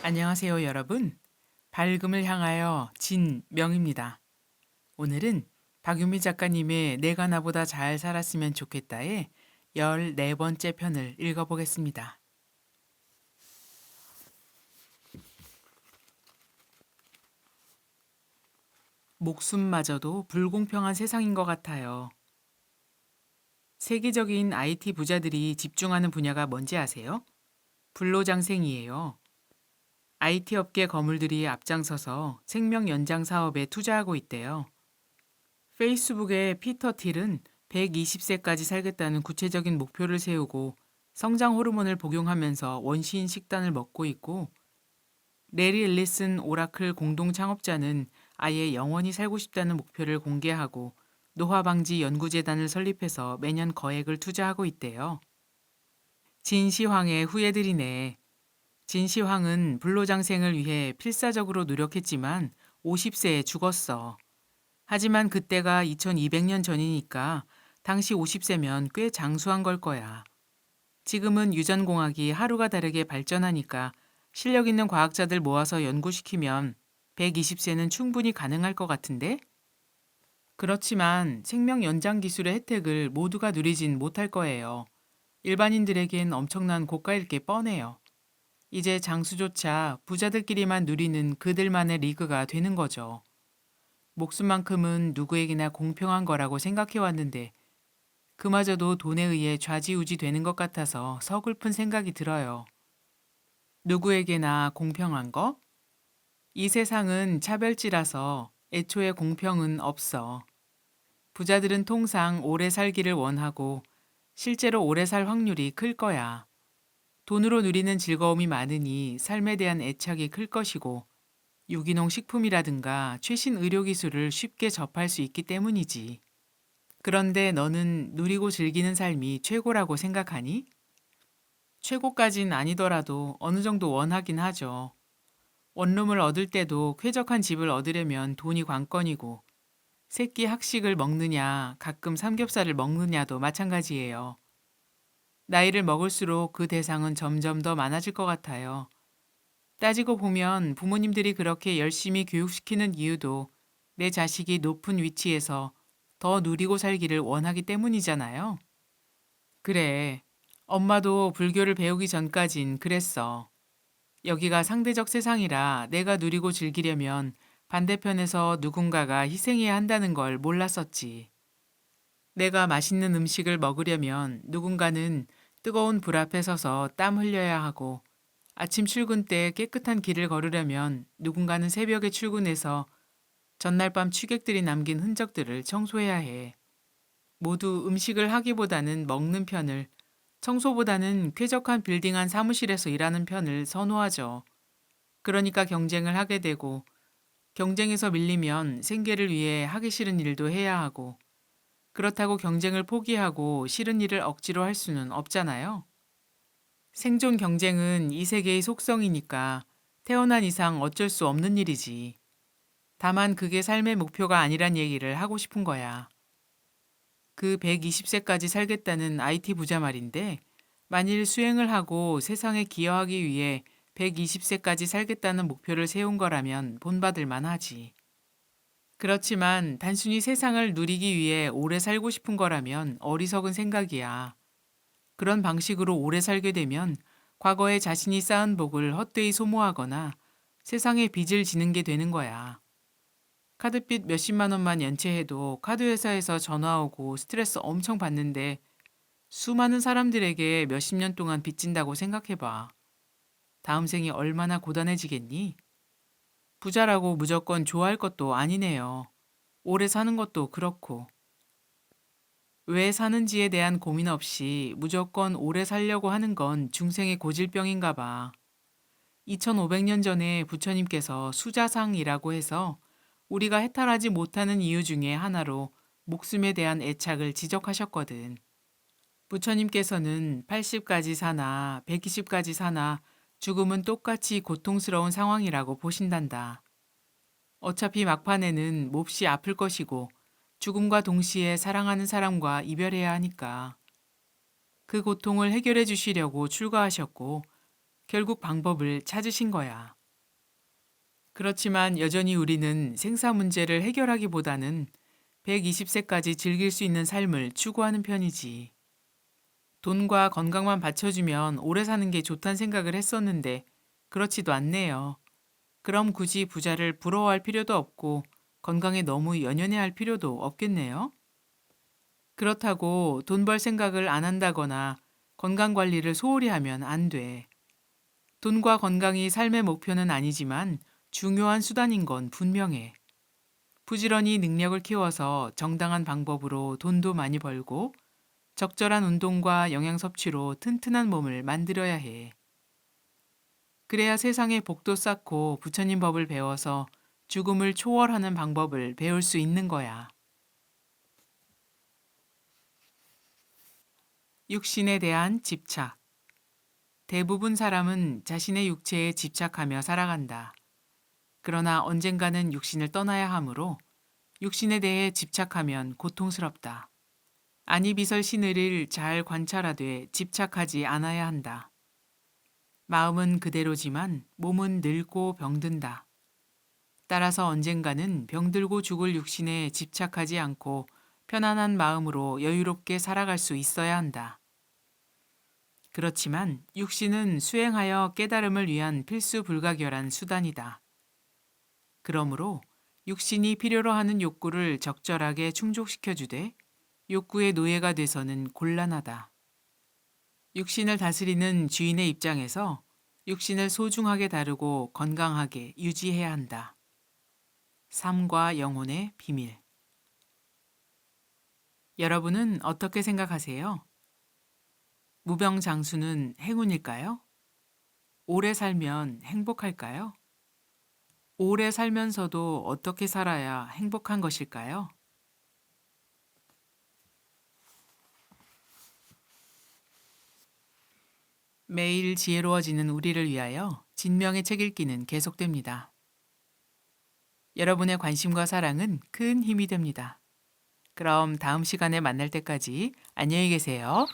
안녕하세요, 여러분. 밝음을 향하여 진명입니다. 오늘은 박유미 작가님의 내가 나보다 잘 살았으면 좋겠다의 14번째 편을 읽어보겠습니다. 목숨마저도 불공평한 세상인 것 같아요. 세계적인 IT 부자들이 집중하는 분야가 뭔지 아세요? 불로장생이에요. IT 업계 거물들이 앞장서서 생명 연장 사업에 투자하고 있대요. 페이스북의 피터 틸은 120세까지 살겠다는 구체적인 목표를 세우고 성장 호르몬을 복용하면서 원시인 식단을 먹고 있고, 레리 앨리슨 오라클 공동 창업자는 아예 영원히 살고 싶다는 목표를 공개하고 노화방지 연구재단을 설립해서 매년 거액을 투자하고 있대요. 진시황의 후예들이네. 진시황은 불로장생을 위해 필사적으로 노력했지만 50세에 죽었어. 하지만 그때가 2200년 전이니까 당시 50세면 꽤 장수한 걸 거야. 지금은 유전공학이 하루가 다르게 발전하니까 실력 있는 과학자들 모아서 연구시키면 120세는 충분히 가능할 것 같은데? 그렇지만 생명 연장 기술의 혜택을 모두가 누리진 못할 거예요. 일반인들에겐 엄청난 고가일 게 뻔해요. 이제 장수조차 부자들끼리만 누리는 그들만의 리그가 되는 거죠. 목숨만큼은 누구에게나 공평한 거라고 생각해 왔는데 그마저도 돈에 의해 좌지우지 되는 것 같아서 서글픈 생각이 들어요. 누구에게나 공평한 거? 이 세상은 차별지라서 애초에 공평은 없어. 부자들은 통상 오래 살기를 원하고 실제로 오래 살 확률이 클 거야. 돈으로 누리는 즐거움이 많으니 삶에 대한 애착이 클 것이고 유기농 식품이라든가 최신 의료기술을 쉽게 접할 수 있기 때문이지. 그런데 너는 누리고 즐기는 삶이 최고라고 생각하니? 최고까진 아니더라도 어느 정도 원하긴 하죠. 원룸을 얻을 때도 쾌적한 집을 얻으려면 돈이 관건이고, 새끼 학식을 먹느냐, 가끔 삼겹살을 먹느냐도 마찬가지예요. 나이를 먹을수록 그 대상은 점점 더 많아질 것 같아요. 따지고 보면 부모님들이 그렇게 열심히 교육시키는 이유도 내 자식이 높은 위치에서 더 누리고 살기를 원하기 때문이잖아요. 그래. 엄마도 불교를 배우기 전까진 그랬어. 여기가 상대적 세상이라 내가 누리고 즐기려면 반대편에서 누군가가 희생해야 한다는 걸 몰랐었지. 내가 맛있는 음식을 먹으려면 누군가는 뜨거운 불 앞에 서서 땀 흘려야 하고, 아침 출근 때 깨끗한 길을 걸으려면 누군가는 새벽에 출근해서 전날 밤 취객들이 남긴 흔적들을 청소해야 해. 모두 음식을 하기보다는 먹는 편을, 청소보다는 쾌적한 빌딩 한 사무실에서 일하는 편을 선호하죠. 그러니까 경쟁을 하게 되고, 경쟁에서 밀리면 생계를 위해 하기 싫은 일도 해야 하고, 그렇다고 경쟁을 포기하고 싫은 일을 억지로 할 수는 없잖아요. 생존 경쟁은 이 세계의 속성이니까 태어난 이상 어쩔 수 없는 일이지. 다만 그게 삶의 목표가 아니란 얘기를 하고 싶은 거야. 그 120세까지 살겠다는 IT 부자 말인데, 만일 수행을 하고 세상에 기여하기 위해 120세까지 살겠다는 목표를 세운 거라면 본받을 만하지. 그렇지만 단순히 세상을 누리기 위해 오래 살고 싶은 거라면 어리석은 생각이야. 그런 방식으로 오래 살게 되면 과거에 자신이 쌓은 복을 헛되이 소모하거나 세상에 빚을 지는 게 되는 거야. 카드빚 몇십만 원만 연체해도 카드 회사에서 전화 오고 스트레스 엄청 받는데 수많은 사람들에게 몇십 년 동안 빚진다고 생각해봐. 다음 생이 얼마나 고단해지겠니? 부자라고 무조건 좋아할 것도 아니네요. 오래 사는 것도 그렇고. 왜 사는지에 대한 고민 없이 무조건 오래 살려고 하는 건 중생의 고질병인가 봐. 2500년 전에 부처님께서 수자상이라고 해서 우리가 해탈하지 못하는 이유 중에 하나로 목숨에 대한 애착을 지적하셨거든. 부처님께서는 80까지 사나 120까지 사나 죽음은 똑같이 고통스러운 상황이라고 보신단다. 어차피 막판에는 몹시 아플 것이고 죽음과 동시에 사랑하는 사람과 이별해야 하니까 그 고통을 해결해 주시려고 출가하셨고 결국 방법을 찾으신 거야. 그렇지만 여전히 우리는 생사 문제를 해결하기보다는 120세까지 즐길 수 있는 삶을 추구하는 편이지. 돈과 건강만 받쳐주면 오래 사는 게 좋다는 생각을 했었는데 그렇지도 않네요. 그럼 굳이 부자를 부러워할 필요도 없고 건강에 너무 연연해 할 필요도 없겠네요. 그렇다고 돈 벌 생각을 안 한다거나 건강 관리를 소홀히 하면 안 돼. 돈과 건강이 삶의 목표는 아니지만 중요한 수단인 건 분명해. 부지런히 능력을 키워서 정당한 방법으로 돈도 많이 벌고 적절한 운동과 영양 섭취로 튼튼한 몸을 만들어야 해. 그래야 세상에 복도 쌓고 부처님 법을 배워서 죽음을 초월하는 방법을 배울 수 있는 거야. 육신에 대한 집착. 대부분 사람은 자신의 육체에 집착하며 살아간다. 그러나 언젠가는 육신을 떠나야 하므로 육신에 대해 집착하면 고통스럽다. 아니비설 시느를 잘 관찰하되 집착하지 않아야 한다. 마음은 그대로지만 몸은 늙고 병든다. 따라서 언젠가는 병들고 죽을 육신에 집착하지 않고 편안한 마음으로 여유롭게 살아갈 수 있어야 한다. 그렇지만 육신은 수행하여 깨달음을 위한 필수 불가결한 수단이다. 그러므로 육신이 필요로 하는 욕구를 적절하게 충족시켜주되 욕구의 노예가 돼서는 곤란하다. 육신을 다스리는 주인의 입장에서 육신을 소중하게 다루고 건강하게 유지해야 한다. 삶과 영혼의 비밀. 여러분은 어떻게 생각하세요? 무병장수는 행운일까요? 오래 살면 행복할까요? 오래 살면서도 어떻게 살아야 행복한 것일까요? 매일 지혜로워지는 우리를 위하여 진명의 책 읽기는 계속됩니다. 여러분의 관심과 사랑은 큰 힘이 됩니다. 그럼 다음 시간에 만날 때까지 안녕히 계세요.